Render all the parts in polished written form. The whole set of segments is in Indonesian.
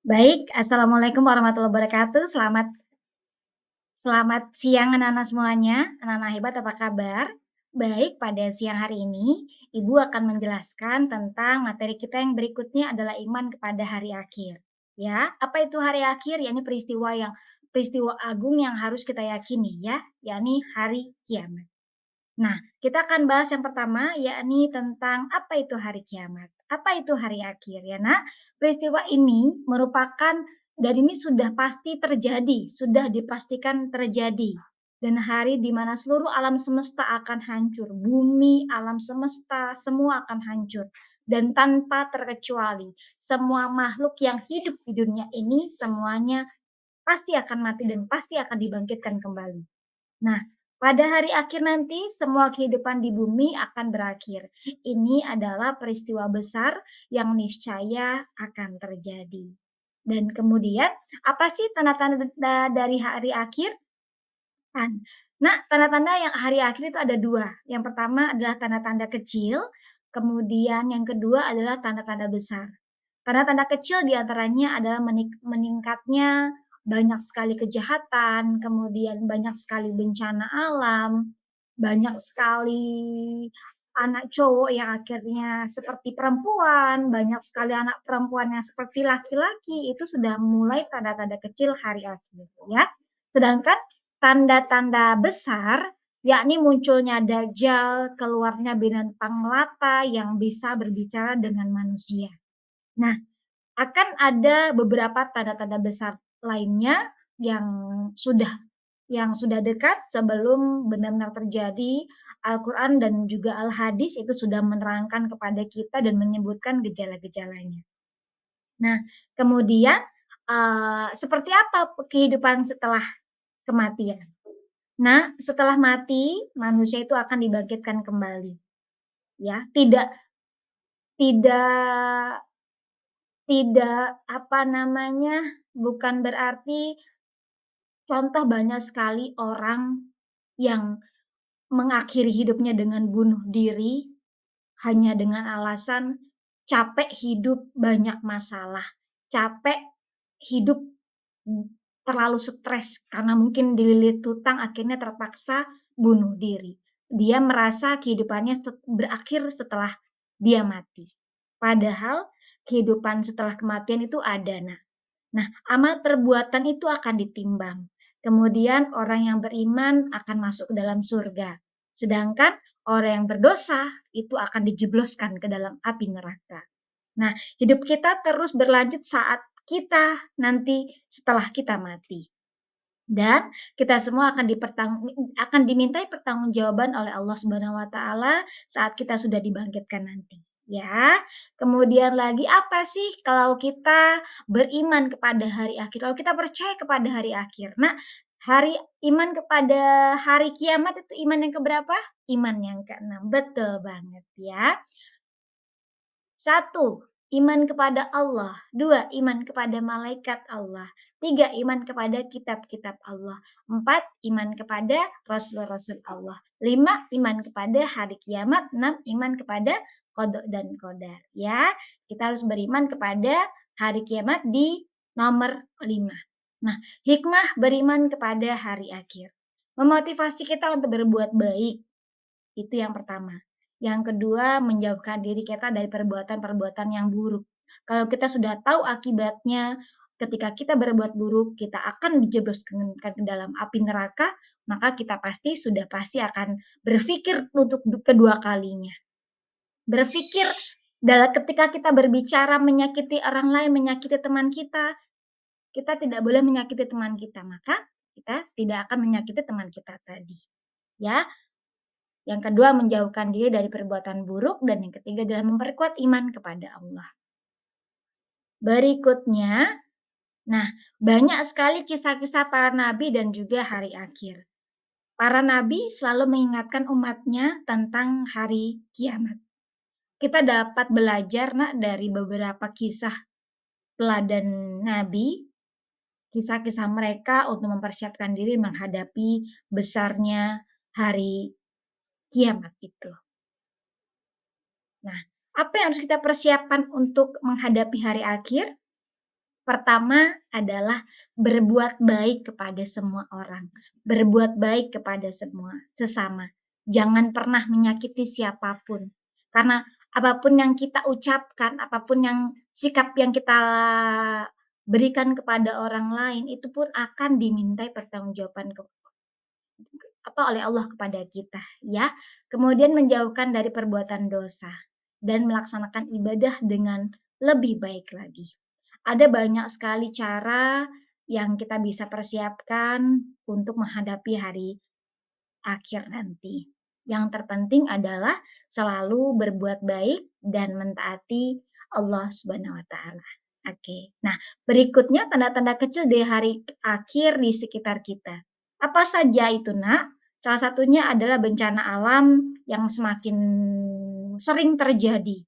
Baik, assalamualaikum warahmatullahi wabarakatuh. Selamat siang anak-anak semuanya. Anak-anak hebat, apa kabar? Baik, pada siang hari ini Ibu akan menjelaskan tentang materi kita yang berikutnya adalah iman kepada hari akhir. Ya, apa itu hari akhir? Yakni peristiwa agung yang harus kita yakini ya, yakni hari kiamat. Nah, kita akan bahas yang pertama, yakni tentang apa itu hari kiamat. Apa itu hari akhir ya, Nak? Peristiwa ini merupakan dan ini sudah pasti terjadi, sudah dipastikan terjadi. Dan hari di mana seluruh alam semesta akan hancur, bumi, alam semesta, semua akan hancur. Dan tanpa terkecuali, semua makhluk yang hidup di dunia ini semuanya pasti akan mati dan pasti akan dibangkitkan kembali. Nah, pada hari akhir nanti semua kehidupan di bumi akan berakhir. Ini adalah peristiwa besar yang niscaya akan terjadi. Dan kemudian, apa sih tanda-tanda dari hari akhir? Nah, tanda-tanda yang hari akhir itu ada dua. Yang pertama adalah tanda-tanda kecil, kemudian yang kedua adalah tanda-tanda besar. Tanda-tanda kecil diantaranya adalah meningkatnya banyak sekali kejahatan, kemudian banyak sekali bencana alam, banyak sekali anak cowok yang akhirnya seperti perempuan, banyak sekali anak perempuan yang seperti laki-laki, itu sudah mulai tanda-tanda kecil hari akhir ya. Sedangkan tanda-tanda besar yakni munculnya dajjal, keluarnya binatang melata yang bisa berbicara dengan manusia. Nah, akan ada beberapa tanda-tanda besar lainnya yang sudah dekat sebelum benar-benar terjadi. Al-Quran dan juga Al-Hadis itu sudah menerangkan kepada kita dan menyebutkan gejala-gejalanya. Nah, kemudian seperti apa kehidupan setelah kematian? Nah, setelah mati manusia itu akan dibangkitkan kembali. Ya, tidak tidak tidak apa namanya, bukan berarti contoh banyak sekali orang yang mengakhiri hidupnya dengan bunuh diri hanya dengan alasan capek hidup banyak masalah, capek hidup terlalu stres karena mungkin dililit hutang akhirnya terpaksa bunuh diri. Dia merasa kehidupannya berakhir setelah dia mati. Padahal kehidupan setelah kematian itu ada. Nah, amal perbuatan itu akan ditimbang. Kemudian orang yang beriman akan masuk ke dalam surga. Sedangkan orang yang berdosa itu akan dijebloskan ke dalam api neraka. Nah, hidup kita terus berlanjut saat kita nanti setelah kita mati. Dan kita semua akan dimintai pertanggungjawaban oleh Allah Subhanahu wa taala saat kita sudah dibangkitkan nanti, ya. Kemudian lagi apa sih kalau kita beriman kepada hari akhir, kalau kita percaya kepada hari akhir. Nah, iman kepada hari kiamat itu iman yang keberapa? Iman yang keenam, betul banget ya. Satu, iman kepada Allah. Dua, iman kepada malaikat Allah. Tiga, iman kepada kitab-kitab Allah. Empat, iman kepada rasul-rasul Allah. Lima, iman kepada hari kiamat. Enam, iman kepada qada dan qadar. Ya, kita harus beriman kepada hari kiamat di nomor 5. Nah, hikmah beriman kepada hari akhir. Memotivasi kita untuk berbuat baik. Itu yang pertama. Yang kedua, menjauhkan diri kita dari perbuatan-perbuatan yang buruk. Kalau kita sudah tahu akibatnya, ketika kita berbuat buruk, kita akan dijebloskan ke dalam api neraka, maka kita pasti akan berpikir untuk kedua kalinya. Berpikir ketika kita berbicara menyakiti orang lain, menyakiti teman kita tidak boleh menyakiti teman kita, maka kita tidak akan menyakiti teman kita tadi. Ya, yang kedua, menjauhkan diri dari perbuatan buruk. Dan yang ketiga adalah memperkuat iman kepada Allah. Berikutnya, nah banyak sekali kisah-kisah para nabi dan juga hari akhir. Para nabi selalu mengingatkan umatnya tentang hari kiamat. Kita dapat belajar dari beberapa kisah teladan nabi, kisah-kisah mereka untuk mempersiapkan diri menghadapi besarnya hari kiamat itu. Nah, apa yang harus kita persiapkan untuk menghadapi hari akhir? Pertama adalah berbuat baik kepada semua orang, berbuat baik kepada semua sesama. Jangan pernah menyakiti siapapun, karena apapun yang kita ucapkan, apapun yang sikap yang kita berikan kepada orang lain, itu pun akan dimintai pertanggungjawaban oleh Allah kepada kita, ya. Kemudian menjauhkan dari perbuatan dosa dan melaksanakan ibadah dengan lebih baik lagi. Ada banyak sekali cara yang kita bisa persiapkan untuk menghadapi hari akhir nanti. Yang terpenting adalah selalu berbuat baik dan mentaati Allah Subhanahu wa taala. Oke. Nah, berikutnya tanda-tanda kecil di hari akhir di sekitar kita. Apa saja itu, Nak? Salah satunya adalah bencana alam yang semakin sering terjadi.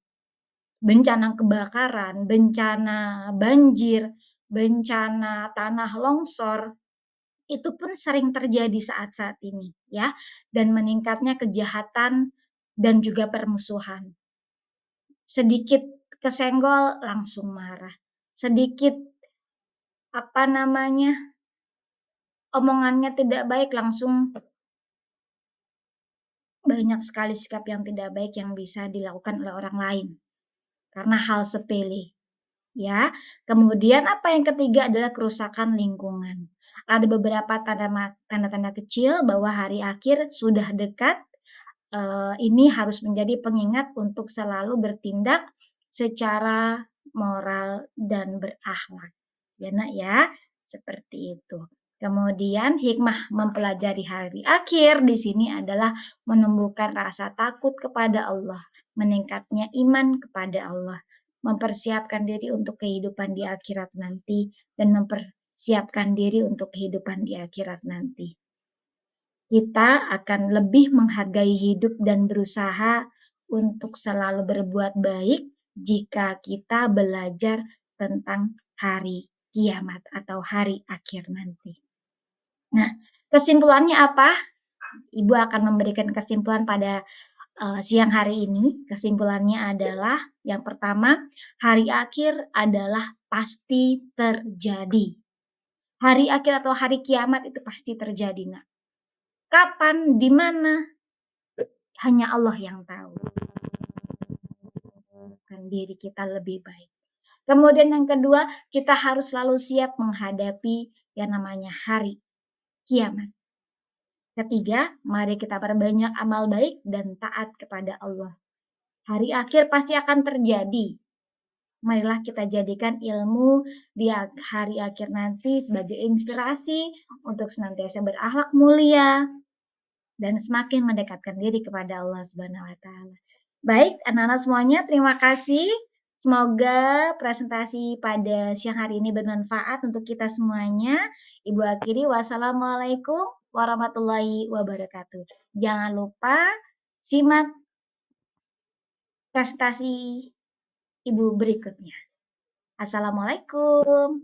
Bencana kebakaran, bencana banjir, bencana tanah longsor, itu pun sering terjadi saat-saat ini ya, dan meningkatnya kejahatan dan juga permusuhan. Sedikit kesenggol langsung marah, sedikit apa namanya, omongannya tidak baik langsung banyak sekali sikap yang tidak baik yang bisa dilakukan oleh orang lain karena hal sepele. Ya. Kemudian apa yang ketiga adalah kerusakan lingkungan. Ada beberapa tanda-tanda kecil bahwa hari akhir sudah dekat. Ini harus menjadi pengingat untuk selalu bertindak secara moral dan berakhlak. Ya, Nak ya, seperti itu. Kemudian hikmah mempelajari hari akhir di sini adalah menumbuhkan rasa takut kepada Allah, meningkatnya iman kepada Allah, mempersiapkan diri untuk kehidupan di akhirat nanti, dan mempersiapkan diri untuk kehidupan di akhirat nanti. Kita akan lebih menghargai hidup dan berusaha untuk selalu berbuat baik jika kita belajar tentang hari kiamat atau hari akhir nanti. Nah, kesimpulannya apa? Ibu akan memberikan kesimpulan pada siang hari ini. Kesimpulannya adalah yang pertama, hari akhir adalah pasti terjadi. Hari akhir atau hari kiamat itu pasti terjadi, Nak. Kapan, di mana, hanya Allah yang tahu. Diri kita lebih baik. Kemudian yang kedua, kita harus selalu siap menghadapi yang namanya hari kiamat. Ketiga, mari kita perbanyak amal baik dan taat kepada Allah. Hari akhir pasti akan terjadi. Marilah kita jadikan ilmu di hari akhir nanti sebagai inspirasi untuk senantiasa berakhlak mulia dan semakin mendekatkan diri kepada Allah Subhanahu wa taala. Baik, anak-anak semuanya, terima kasih. Semoga presentasi pada siang hari ini bermanfaat untuk kita semuanya. Ibu akhiri, wassalamualaikum warahmatullahi wabarakatuh. Jangan lupa simak presentasi Ibu berikutnya. Assalamualaikum.